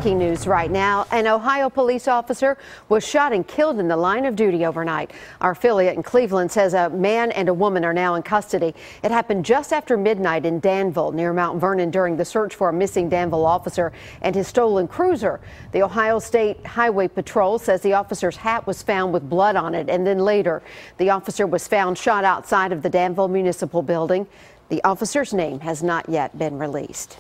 Breaking news right now. An Ohio police officer was shot and killed in the line of duty overnight. Our affiliate in Cleveland says a man and a woman are now in custody. It happened just after midnight in Danville near Mount Vernon during the search for a missing Danville officer and his stolen cruiser. The Ohio State Highway Patrol says the officer's hat was found with blood on it, and then later the officer was found shot outside of the Danville Municipal Building. The officer's name has not yet been released.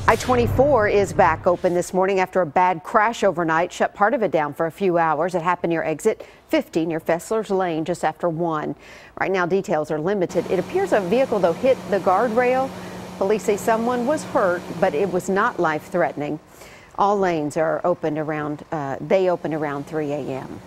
I-24 is back open this morning after a bad crash overnight shut part of it down for a few hours. It happened near exit 50 near Fessler's Lane just after 1. Right now details are limited. It appears a vehicle though hit the guardrail. Police say someone was hurt, but it was not life-threatening. All lanes are opened around 3 a.m.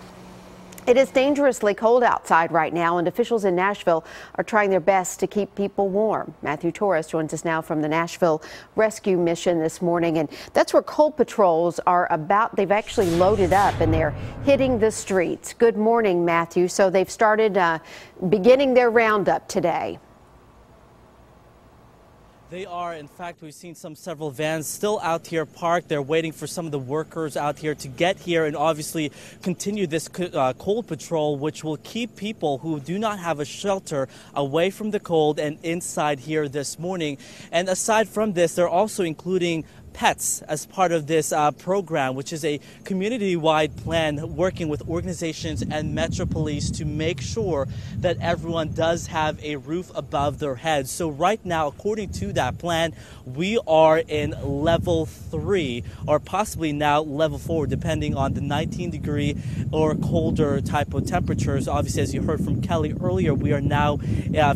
It is dangerously cold outside right now, and officials in Nashville are trying their best to keep people warm. Matthew Torres joins us now from the Nashville Rescue Mission this morning, and that's where cold patrols are about. They've actually loaded up and they're hitting the streets. Good morning, Matthew. So they've started beginning their roundup today. They are. In fact, we've seen several vans still out here parked. They're waiting for some of the workers out here to get here and obviously continue this cold patrol, which will keep people who do not have a shelter away from the cold and inside here this morning. And aside from this, they're also including pets as part of this program, which is a community-wide plan working with organizations and Metro Police to make sure that everyone does have a roof above their heads. So right now, according to that plan, we are in level 3 or possibly now level 4, depending on the 19-degree or colder type of temperatures. Obviously, as you heard from Kelly earlier, we are now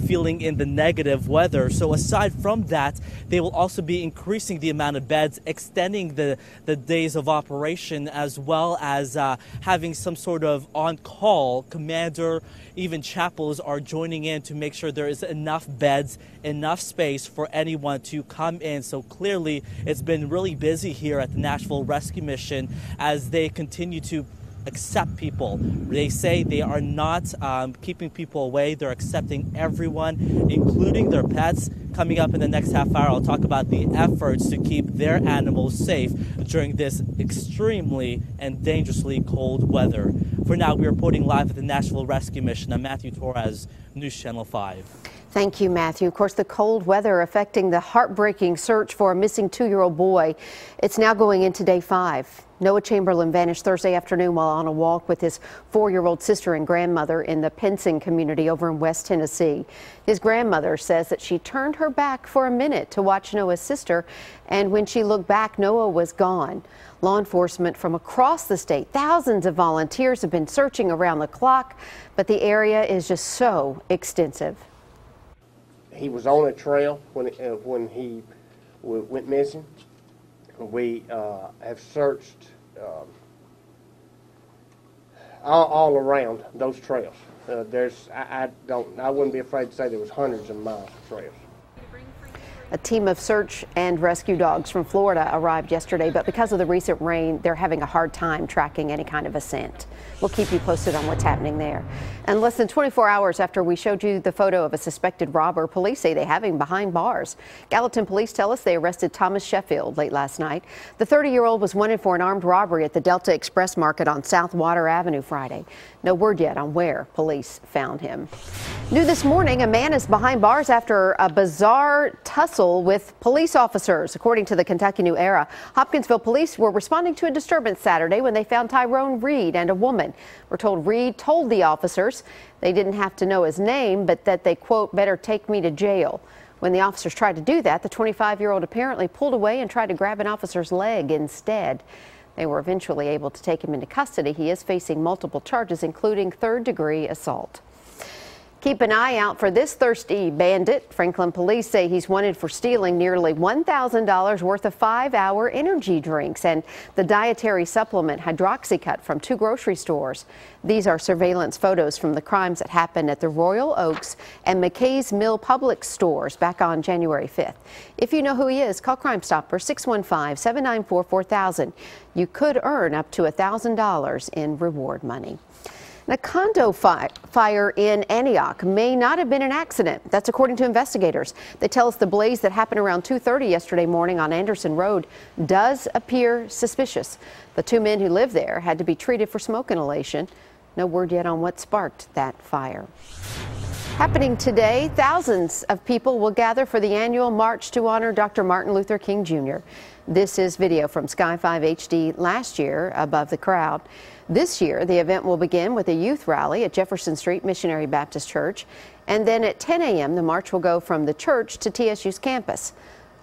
feeling in the negative weather. So aside from that, they will also be increasing the amount of beds, extending the days of operation, as well as having some sort of on-call commander. Even chapels are joining in to make sure there is enough beds, enough space for anyone to come in. So clearly it's been really busy here at the Nashville Rescue Mission as they continue to accept people. They say they are not keeping people away. They're accepting everyone, including their pets. Coming up in the next half hour, I'll talk about the efforts to keep their animals safe during this extremely and dangerously cold weather. For now, we're reporting live at the Nashville Rescue Mission. I'm Matthew Torres, News Channel 5. Thank you, Matthew. Of course, the cold weather affecting the heartbreaking search for a missing 2-year-old boy. It's now going into day 5. Noah Chamberlain vanished Thursday afternoon while on a walk with his 4-year-old sister and grandmother in the Pensing community over in West Tennessee. His grandmother says that she turned her back for a minute to watch Noah's sister, and when she looked back, Noah was gone. Law enforcement from across the state, thousands of volunteers have been searching around the clock, but the area is just so extensive. He was on a trail when he went missing. We have searched all around those trails. I wouldn't be afraid to say there was hundreds of miles of trails. A team of search and rescue dogs from Florida arrived yesterday, but because of the recent rain, they're having a hard time tracking any kind of a scent. We'll keep you posted on what's happening there. And less than 24 hours after we showed you the photo of a suspected robber, police say they have him behind bars. Gallatin police tell us they arrested Thomas Sheffield late last night. The 30-year-old was wanted for an armed robbery at the Delta Express Market on South Water Avenue Friday. No word yet on where police found him. New this morning, a man is behind bars after a bizarre tussle with police officers. According to the Kentucky New Era, Hopkinsville police were responding to a disturbance Saturday when they found Tyrone Reed and a woman. We're told Reed told the officers they didn't have to know his name, but that they, quote, better take me to jail. When the officers tried to do that, the 25-year-old apparently pulled away and tried to grab an officer's leg instead. They were eventually able to take him into custody. He is facing multiple charges, including third-degree assault. Keep an eye out for this thirsty bandit. Franklin police say he's wanted for stealing nearly $1,000 worth of 5-hour energy drinks and the dietary supplement Hydroxycut from 2 grocery stores. These are surveillance photos from the crimes that happened at the Royal Oaks and McKay's Mill Public stores back on January 5th. If you know who he is, call Crime Stopper 615-794-4000. You could earn up to $1,000 in reward money. A condo fire in Antioch may not have been an accident. That's according to investigators. They tell us the blaze that happened around 2:30 yesterday morning on Anderson Road does appear suspicious. The two men who live there had to be treated for smoke inhalation. No word yet on what sparked that fire. Happening today, thousands of people will gather for the annual March to honor Dr. Martin Luther King Jr. This is video from Sky 5 HD last year above the crowd. This year, the event will begin with a youth rally at Jefferson Street Missionary Baptist Church, and then at 10 a.m. the march will go from the church to TSU's campus.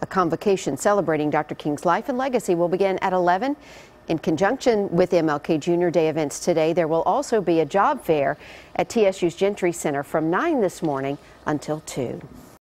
A convocation celebrating Dr. King's life and legacy will begin at 11. In conjunction with MLK Jr. Day events today, there will also be a job fair at TSU's Gentry Center from 9 this morning until 2.